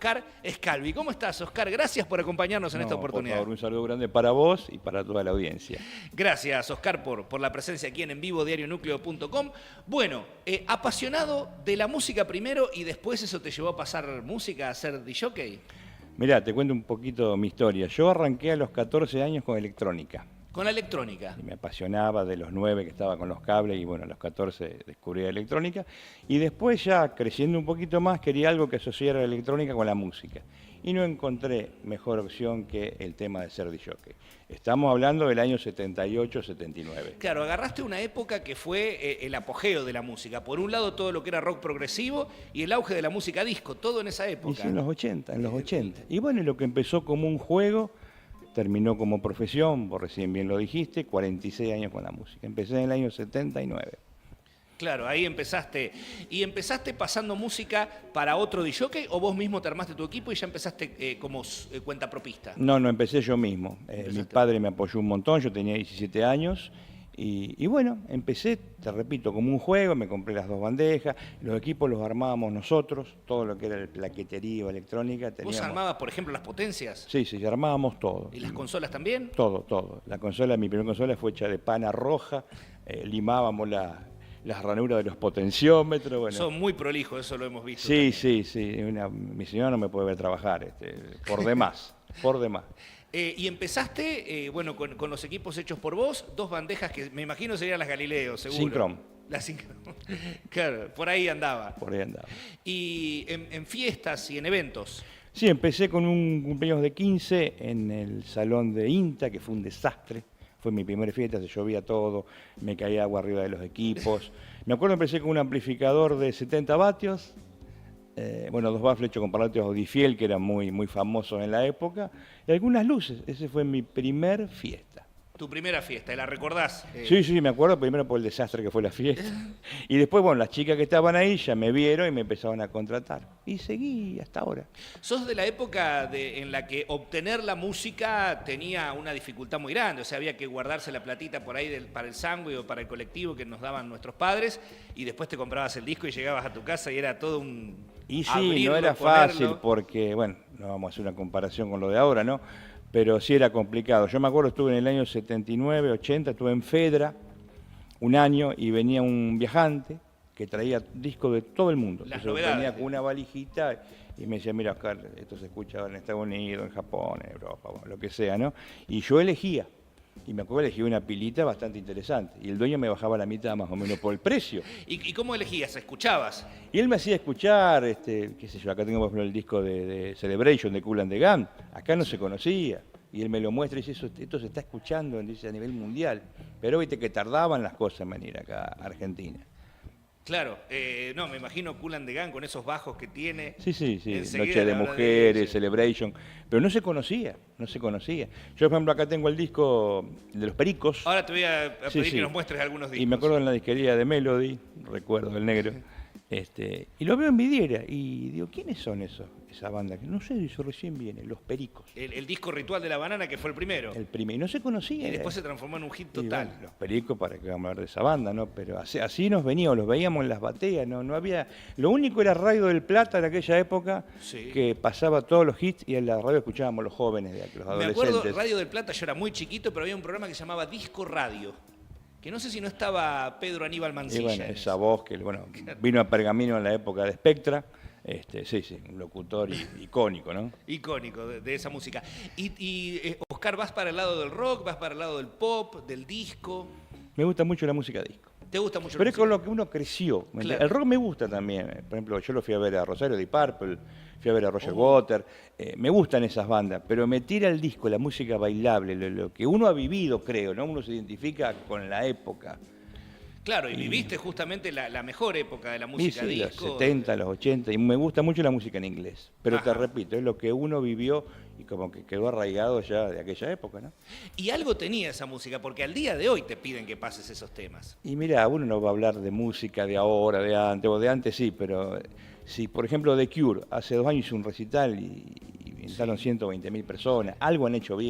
Oscar Scalvi. ¿Cómo estás, Oscar? Gracias por acompañarnos en esta oportunidad. Por favor, un saludo grande para vos y para toda la audiencia. Gracias, Oscar, por la presencia aquí en vivo, diarionúcleo.com. Bueno, apasionado de la música primero y después eso te llevó a pasar música, a ser DJ. Mirá, te cuento un poquito mi historia. Yo arranqué a los 14 años con electrónica. Con la electrónica. Y me apasionaba de los 9 que estaba con los cables y bueno, a los 14 descubrí la electrónica. Y después ya creciendo un poquito más quería algo que asociara la electrónica con la música. Y no encontré mejor opción que el tema de ser DJ. Estamos hablando del año 78-79. Claro, agarraste una época que fue el apogeo de la música. Por un lado todo lo que era rock progresivo y el auge de la música disco, todo en esa época. Y sí, en los 80. Y bueno, y lo que empezó como un juego terminó como profesión, vos recién bien lo dijiste, 46 años con la música. Empecé en el año 79. Claro, ahí empezaste. ¿Y empezaste pasando música para otro DJ o vos mismo te armaste tu equipo y ya empezaste como cuentapropista? No, empecé yo mismo. Mi padre me apoyó un montón, yo tenía 17 años. Y bueno, empecé, te repito, como un juego, me compré las 2 bandejas, los equipos los armábamos nosotros, todo lo que era el plaquetería electrónica. ¿Vos armabas, por ejemplo, las potencias? Sí, armábamos todo. ¿Y las consolas también? Todo. Mi primera consola fue hecha de pana roja, limábamos las ranuras de los potenciómetros. Bueno. Son muy prolijos, eso lo hemos visto. Sí. Mi señora no me puede ver trabajar, por demás. Y empezaste, bueno, con los equipos hechos por vos, 2 bandejas que me imagino serían las Galileo, seguro. Syncrom. Las Syncrom. Claro, por ahí andaba. Y en fiestas y en eventos. Sí, empecé con un cumpleaños de 15 en el salón de INTA, que fue un desastre. Fue mi primera fiesta, se llovía todo, me caía agua arriba de los equipos. Me acuerdo empecé con un amplificador de 70 vatios, 2 baffles hechos con parlantes Audifiel, que eran muy famosos en la época, y algunas luces. Ese fue mi primer fiesta. Tu primera fiesta, ¿y la recordás? Sí, me acuerdo, primero por el desastre que fue la fiesta. Y después, bueno, las chicas que estaban ahí ya me vieron y me empezaron a contratar. Y seguí hasta ahora. ¿Sos de la época en la que obtener la música tenía una dificultad muy grande? O sea, había que guardarse la platita por ahí para el sándwich o para el colectivo que nos daban nuestros padres, y después te comprabas el disco y llegabas a tu casa y era todo un... Y sí, no era fácil porque, bueno, no vamos a hacer una comparación con lo de ahora, ¿no? Pero sí era complicado. Yo me acuerdo, estuve en el año 79, 80, estuve en Fedra un año y venía un viajante que traía discos de todo el mundo. Las novedades. Venía con una valijita y me decía, mira, Oscar, esto se escucha ahora en Estados Unidos, en Japón, en Europa, bueno, lo que sea, ¿no? Y yo elegía. Y me acuerdo elegí una pilita bastante interesante. Y el dueño me bajaba la mitad más o menos por el precio. ¿Y cómo elegías? ¿Escuchabas? Y él me hacía escuchar, qué sé yo, acá tengo por ejemplo el disco de Celebration de Kool and the Gang. Acá no se conocía. Y él me lo muestra y dice, esto se está escuchando, dice, a nivel mundial. Pero viste que tardaban las cosas en venir acá a Argentina. Claro, no, me imagino Kool and the Gang con esos bajos que tiene. Sí, Noche de Mujeres, Celebration, pero no se conocía. Yo, por ejemplo, acá tengo el disco de Los Pericos. Ahora te voy a pedir que nos muestres algunos discos. Y me acuerdo en la disquería de Melody, recuerdo el negro, y lo veo en vidriera, y digo, ¿quiénes son esa banda? No sé, eso recién viene, Los Pericos. El disco Ritual de la Banana, que fue el primero. Y no se conocía. Y después se transformó en un hit total. Bueno, Los Pericos, para que vamos a hablar de esa banda, ¿no? Pero así nos veníamos, los veíamos en las bateas, no había... Lo único era Radio del Plata en aquella época, que pasaba todos los hits, y en la radio escuchábamos los jóvenes, los adolescentes. Me acuerdo, Radio del Plata, yo era muy chiquito, pero había un programa que se llamaba Disco Radio, que no sé si no estaba Pedro Aníbal Mancilla. Y bueno, esa voz que vino a Pergamino en la época de Spectra. Un locutor icónico, ¿no? Icónico de esa música. Y Oscar, ¿vas para el lado del rock, vas para el lado del pop, del disco? Me gusta mucho la música disco. ¿Te gusta mucho la música? Pero es con lo que uno creció. Claro. El rock me gusta también. Por ejemplo, yo lo fui a ver a Rosario de Purple, fui a ver a Roger Waters. Me gustan esas bandas, pero me tira el disco, la música bailable, lo que uno ha vivido, creo, ¿no? Uno se identifica con la época. Claro, y viviste justamente la mejor época de la música disco. Los 70, los 80, y me gusta mucho la música en inglés. Pero te repito, es lo que uno vivió y como que quedó arraigado ya de aquella época, ¿no? Y algo tenía esa música, porque al día de hoy te piden que pases esos temas. Y mira, uno no va a hablar de música de ahora, de antes, o de antes sí, pero si por ejemplo The Cure hace 2 años hizo un recital y entraron 120.000 personas, algo han hecho bien.